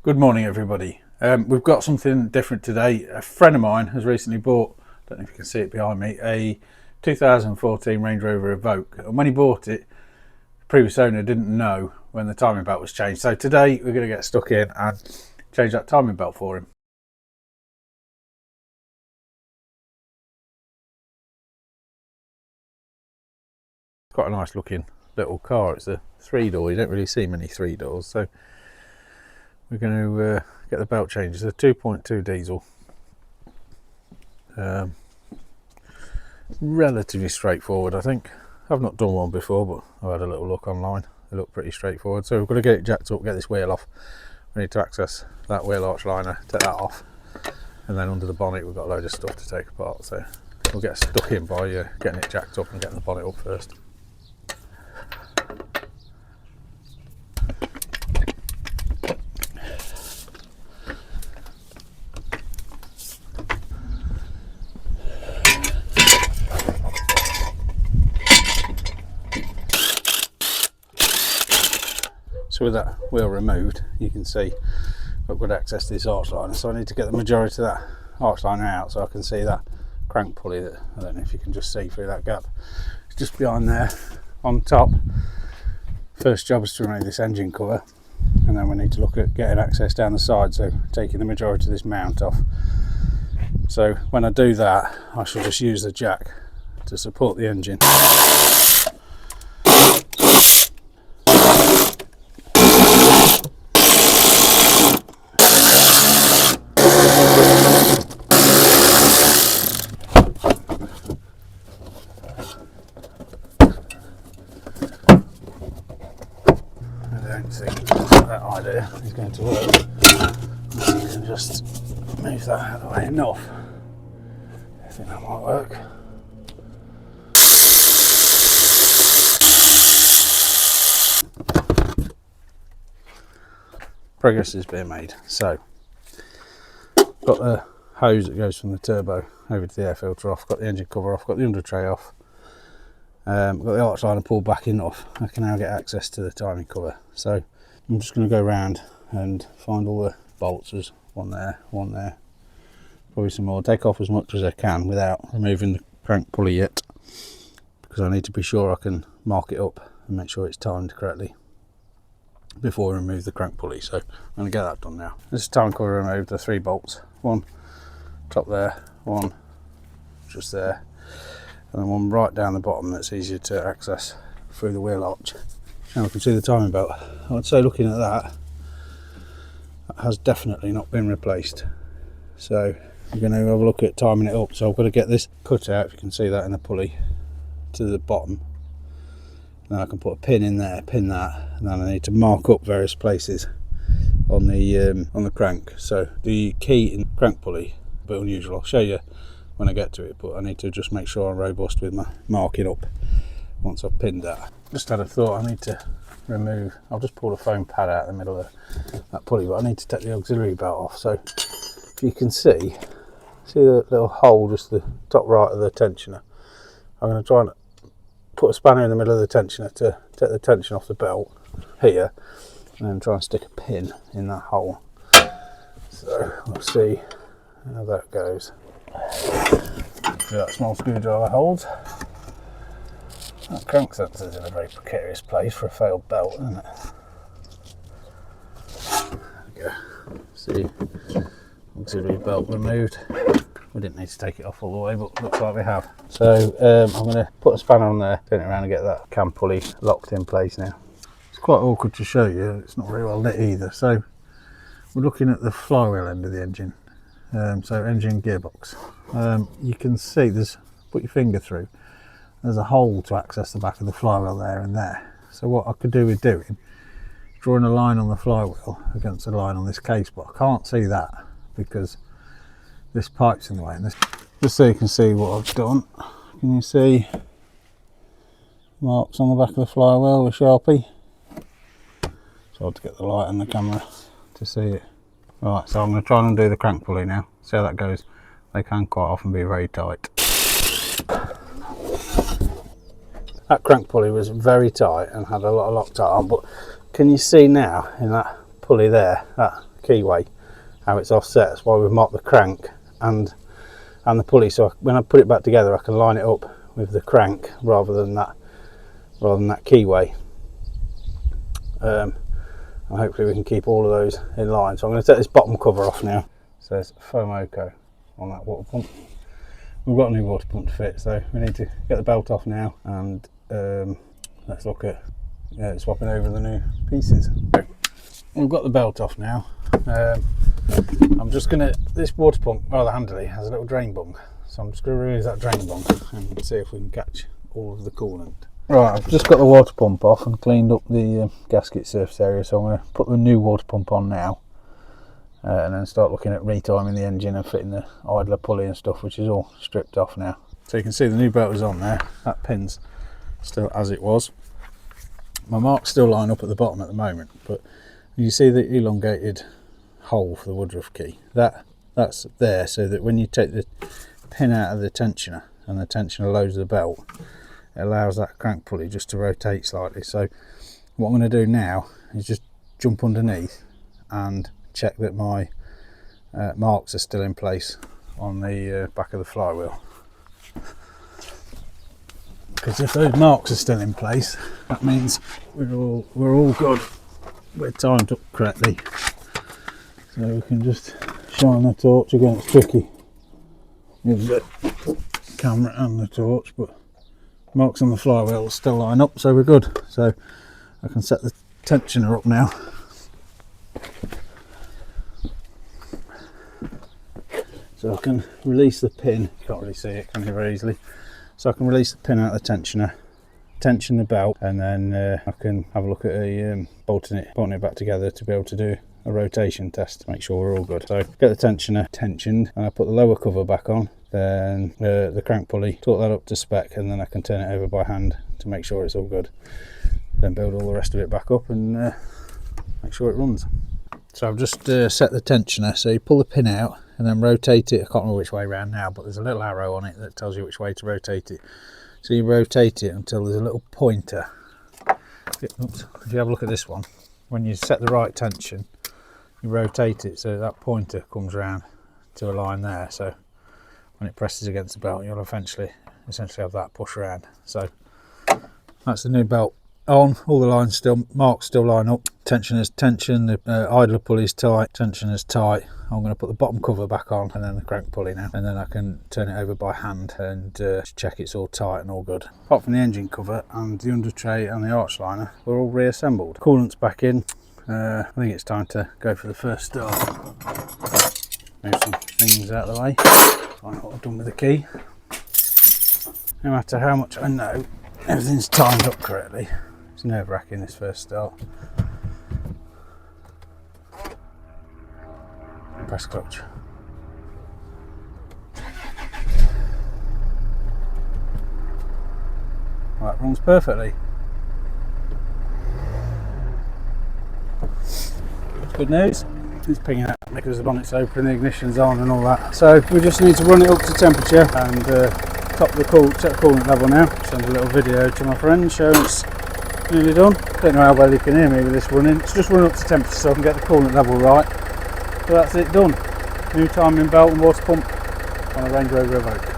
Good morning, everybody. We've got something different today. A friend of mine has recently bought, I don't know if you can see it behind me, a 2014 Range Rover Evoque. And when he bought it, the previous owner didn't know when the timing belt was changed. So today we're going to get stuck in and change that timing belt for him. Quite a nice looking little car. It's a 3-door. You don't really see many 3-doors. So we're going to get the belt changed. It's a 2.2 diesel. Relatively straightforward, I think. I've not done one before, but I've had a little look online. They look pretty straightforward. So we've got to get it jacked up, get this wheel off. We need to access that wheel arch liner, take that off, and then under the bonnet we've got a load of stuff to take apart. So we'll get stuck in by getting it jacked up and getting the bonnet up first. So with that wheel removed, you can see I've got access to this arch liner, so I need to get the majority of that arch liner out so I can see that crank pulley that I don't know if you can just see through that gap. It's just behind there on top. First job is to remove this engine cover, and then we need to look at getting access down the side, so taking the majority of this mount off. So when I do that, I shall just use the jack to support the engine. I don't think that idea is going to work. So you can just move that out of the way enough. I think that might work. Progress is being made. So, got the hose that goes from the turbo over to the air filter off, got the engine cover off, got the under tray off. Got the arch liner pulled back enough. I can now get access to the timing cover. So I'm just going to go around and find all the bolts. There's one there, probably some more. Take off as much as I can without removing the crank pulley yet, because I need to be sure I can mark it up and make sure it's timed correctly before I remove the crank pulley. So I'm going to get that done now. This is timing cover removed. The 3 bolts, one top there, one just there, and then one right down the bottom that's easier to access through the wheel arch. Now we can see the timing belt. I would say, looking at that has definitely not been replaced. So we're going to have a look at timing it up. So I've got to get this cut out, if you can see that in the pulley, to the bottom. Then I can put a pin in there, pin that, and then I need to mark up various places on the crank. So the key in the crank pulley, a bit unusual. I'll show you when I get to it, but I need to just make sure I'm robust with my marking up once I've pinned that. Just had a thought, I need to remove, I'll just pull the foam pad out in the middle of that pulley, but I need to take the auxiliary belt off. So if you can see the little hole just the top right of the tensioner, I'm going to try and put a spanner in the middle of the tensioner to take the tension off the belt here, and then try and stick a pin in that hole. So we'll see how that goes. That small screwdriver holds. That crank sensor's in a very precarious place for a failed belt, isn't it? There we go. See, auxiliary belt removed. We didn't need to take it off all the way, but looks like we have. So I'm going to put a spanner on there, turn it around and get that cam pulley locked in place now. It's quite awkward to show you, it's not very well lit either. So we're looking at the flywheel end of the engine. So engine gearbox. You can see put your finger through, there's a hole to access the back of the flywheel there and there. So what I could do with doing, drawing a line on the flywheel against a line on this case, but I can't see that because this pipe's in the way. And this, just so you can see what I've done, can you see marks on the back of the flywheel with Sharpie? It's hard to get the light on the camera to see it. Right, so I'm going to try and undo the crank pulley now, see how that goes. They can quite often be very tight. That crank pulley was very tight and had a lot of Loctite on, but can you see now in that pulley there, that keyway, how it's offset. That's why we've marked the crank and the pulley, so when I put it back together I can line it up with the crank rather than that keyway. And hopefully we can keep all of those in line. So I'm going to take this bottom cover off now. It says Fomoco on that water pump. We've got a new water pump to fit, so we need to get the belt off now and let's look at swapping over the new pieces. We've got the belt off now. I'm just going to, this water pump rather handily has a little drain bung, so I'm just going to remove that drain bung and see if we can catch all of the coolant. Right, I've just got the water pump off and cleaned up the gasket surface area, so I'm going to put the new water pump on now and then start looking at retiming the engine and fitting the idler pulley and stuff, which is all stripped off now. So you can see the new belt is on there, that pin's still as it was. My marks still line up at the bottom at the moment, but you see the elongated hole for the Woodruff key, that's there so that when you take the pin out of the tensioner and the tensioner loads the belt, it allows that crank pulley just to rotate slightly. So what I'm going to do now is just jump underneath and check that my marks are still in place on the back of the flywheel, because if those marks are still in place, that means we're all good, we're timed up correctly. So we can just shine the torch. Again, it's tricky with the camera and the torch, but marks on the flywheel will still line up, so we're good. So I can set the tensioner up now. So I can release the pin, you can't really see it, can you, very easily. So I can release the pin out of the tensioner, tension the belt, and then I can have a look at bolting it back together to be able to do a rotation test to make sure we're all good. So get the tensioner tensioned and I put the lower cover back on, then the crank pulley, torque that up to spec, and then I can turn it over by hand to make sure it's all good. Then build all the rest of it back up and make sure it runs. So I've just set the tensioner, so you pull the pin out and then rotate it. I can't remember which way around now, but there's a little arrow on it that tells you which way to rotate it. So you rotate it until there's a little pointer. Oops. If you have a look at this one, when you set the right tension, you rotate it so that pointer comes round to a line there. So when it presses against the belt, you'll essentially have that push around. So that's the new belt on. All the lines marks still line up. Tension is tension, the idler pulley is tight, tension is tight. I'm going to put the bottom cover back on and then the crank pulley now, and then I can turn it over by hand and check it's all tight and all good. Apart from the engine cover and the under tray and the arch liner, we're all reassembled. Coolant's back in. I think it's time to go for the first start. Move some things out of the way. Find out what I've done with the key. No matter how much I know everything's timed up correctly, it's nerve-wracking this first start. Press clutch. Right, runs perfectly. Good news. It's pinging out because the bonnet's open, the ignition's on and all that. So we just need to run it up to temperature and check the coolant level now. Send a little video to my friend showing it's nearly done. Don't know how well you can hear me with this running. It's just run up to temperature so I can get the coolant level right. So that's it done. New timing belt and water pump on a Range Rover Evoque.